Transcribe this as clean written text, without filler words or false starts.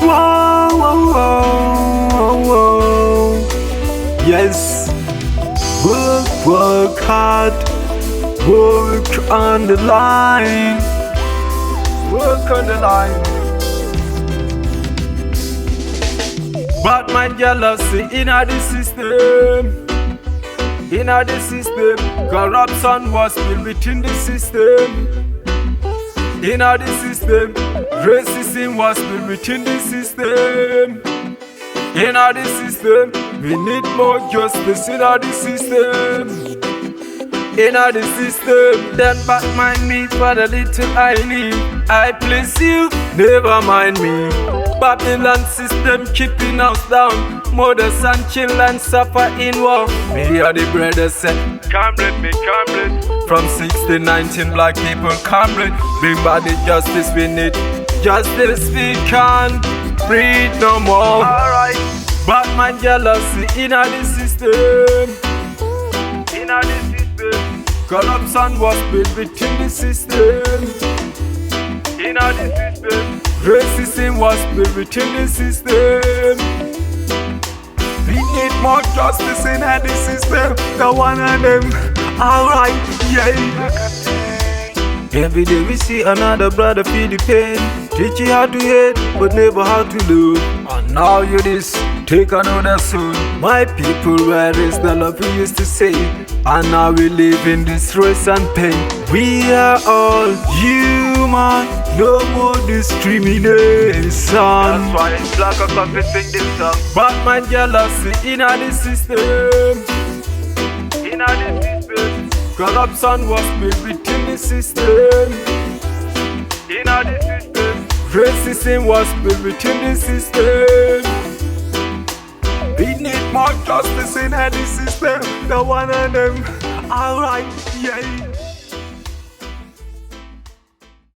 Whoa, whoa, whoa, whoa. Yes, work hard, work on the line, work on the line. But my jealousy in the system. In the system, corruption was built within the system. In the system, racism was built within the system. In the system, we need more justice in the system. In the system, then back mind me for the little I need. I please you, never mind me. Babylon system keeping us down. Mothers and children suffer in war. Me are the brothers say, comrade, me comrade. From 1619 black people comrade. Bring back the justice we need. Justice we can't breathe no more. Alright. But my jealousy in the system. In the system. Corruption was built within the system. In the system. Racism was built within the system. We need more justice in the system. The one of them, alright, yeah. Every day we see another brother feel the pain. Teach you how to hate, but never how to love. And now you this, take another soul. My people, where is the love we used to say? And now we live in distress and pain. We are all human, no more discrimination. That's why it's like a coffee sing this song. But my jealousy in the system. In the system. Corruption was built within the system. In the system. Racism was built within the system. We need more justice in the system. The one of them, alright, yeah.